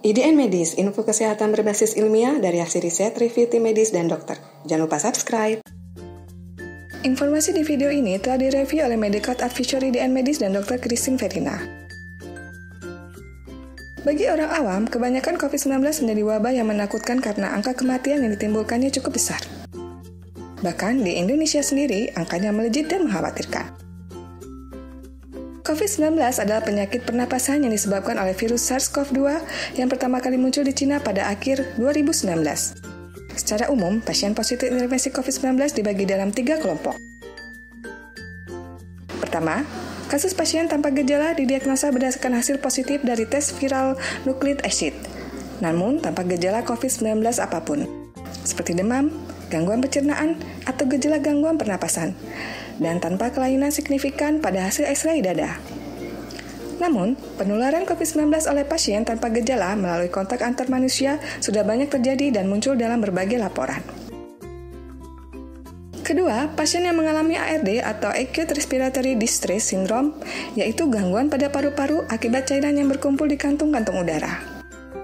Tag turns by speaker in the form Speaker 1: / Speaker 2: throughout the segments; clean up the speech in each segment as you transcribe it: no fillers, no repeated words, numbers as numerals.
Speaker 1: IDN Medis, info kesehatan berbasis ilmiah dari hasil riset, review tim medis dan dokter. Jangan lupa subscribe. Informasi di video ini telah direview oleh Medical Advisory IDN Medis dan Dr. Christine Verina. Bagi orang awam, kebanyakan COVID-19 menjadi wabah yang menakutkan karena angka kematian yang ditimbulkannya cukup besar. Bahkan di Indonesia sendiri, angkanya melejit dan mengkhawatirkan. COVID-19 adalah penyakit pernapasan yang disebabkan oleh virus SARS-CoV-2 yang pertama kali muncul di Cina pada akhir 2019. Secara umum, pasien positif terinfeksi COVID-19 dibagi dalam 3 kelompok. Pertama, kasus pasien tanpa gejala didiagnosa berdasarkan hasil positif dari tes viral nucleic acid, namun tanpa gejala COVID-19 apapun, seperti demam, gangguan pencernaan, atau gejala gangguan pernapasan, dan tanpa kelainan signifikan pada hasil X-ray dada. Namun, penularan COVID-19 oleh pasien tanpa gejala melalui kontak antar manusia sudah banyak terjadi dan muncul dalam berbagai laporan. Kedua, pasien yang mengalami ARD atau Acute Respiratory Distress Syndrome, yaitu gangguan pada paru-paru akibat cairan yang berkumpul di kantung-kantung udara.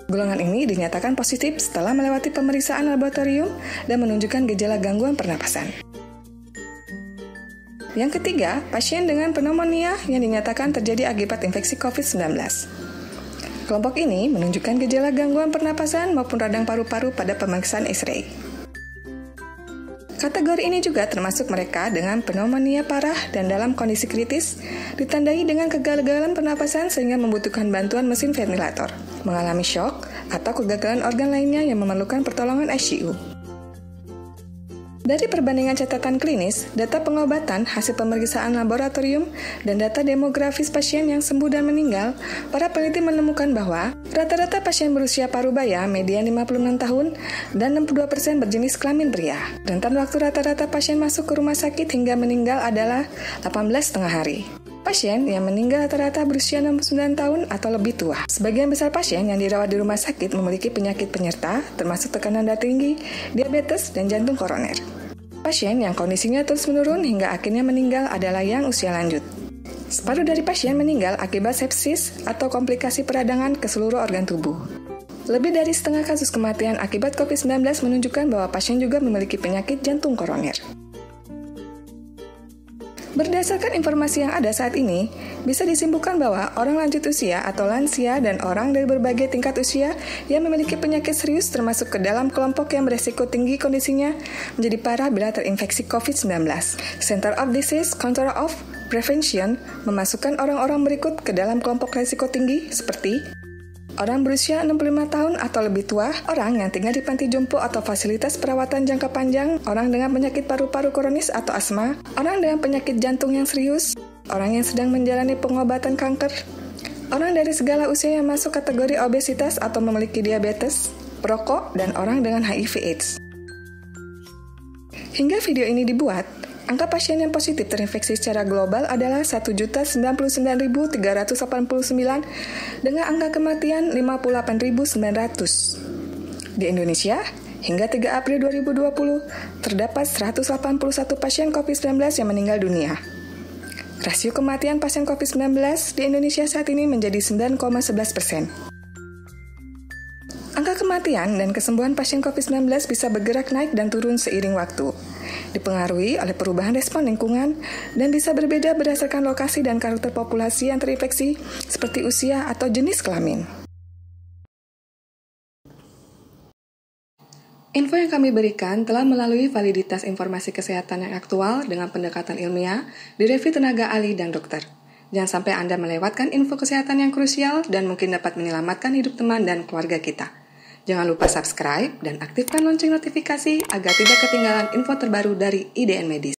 Speaker 1: Golongan ini dinyatakan positif setelah melewati pemeriksaan laboratorium dan menunjukkan gejala gangguan pernapasan. Yang ketiga, pasien dengan pneumonia yang dinyatakan terjadi akibat infeksi COVID-19. Kelompok ini menunjukkan gejala gangguan pernapasan maupun radang paru-paru pada pemeriksaan X-ray. Kategori ini juga termasuk mereka dengan pneumonia parah dan dalam kondisi kritis, ditandai dengan kegagalan pernapasan sehingga membutuhkan bantuan mesin ventilator, mengalami shock, atau kegagalan organ lainnya yang memerlukan pertolongan ICU. Dari perbandingan catatan klinis, data pengobatan, hasil pemeriksaan laboratorium, dan data demografis pasien yang sembuh dan meninggal, para peneliti menemukan bahwa rata-rata pasien berusia parubaya median 56 tahun dan 62% berjenis kelamin pria. Rentan waktu rata-rata pasien masuk ke rumah sakit hingga meninggal adalah 18,5 hari. Pasien yang meninggal rata-rata berusia 69 tahun atau lebih tua. Sebagian besar pasien yang dirawat di rumah sakit memiliki penyakit penyerta, termasuk tekanan darah tinggi, diabetes, dan jantung koroner. Pasien yang kondisinya terus menurun hingga akhirnya meninggal adalah yang usia lanjut. Separuh dari pasien meninggal akibat sepsis atau komplikasi peradangan ke seluruh organ tubuh. Lebih dari setengah kasus kematian akibat COVID-19 menunjukkan bahwa pasien juga memiliki penyakit jantung koroner. Berdasarkan informasi yang ada saat ini, bisa disimpulkan bahwa orang lanjut usia atau lansia dan orang dari berbagai tingkat usia yang memiliki penyakit serius termasuk ke dalam kelompok yang beresiko tinggi kondisinya menjadi parah bila terinfeksi COVID-19. Center of Disease Control of Prevention memasukkan orang-orang berikut ke dalam kelompok risiko tinggi seperti orang berusia 65 tahun atau lebih tua, orang yang tinggal di panti jompo atau fasilitas perawatan jangka panjang, orang dengan penyakit paru-paru kronis atau asma, orang dengan penyakit jantung yang serius, orang yang sedang menjalani pengobatan kanker, orang dari segala usia yang masuk kategori obesitas atau memiliki diabetes, perokok, dan orang dengan HIV/AIDS. Hingga video ini dibuat, angka pasien yang positif terinfeksi secara global adalah 1.099.389 dengan angka kematian 58.900. Di Indonesia, hingga 3 April 2020, terdapat 181 pasien COVID-19 yang meninggal dunia. Rasio kematian pasien COVID-19 di Indonesia saat ini menjadi 9,11%. Angka kematian dan kesembuhan pasien COVID-19 bisa bergerak naik dan turun seiring waktu, dipengaruhi oleh perubahan respon lingkungan dan bisa berbeda berdasarkan lokasi dan karakter populasi yang terinfeksi seperti usia atau jenis kelamin. Info yang kami berikan telah melalui validitas informasi kesehatan yang aktual dengan pendekatan ilmiah, direview tenaga ahli dan dokter. Jangan sampai Anda melewatkan info kesehatan yang krusial dan mungkin dapat menyelamatkan hidup teman dan keluarga kita. Jangan lupa subscribe dan aktifkan lonceng notifikasi agar tidak ketinggalan info terbaru dari IDN Medis.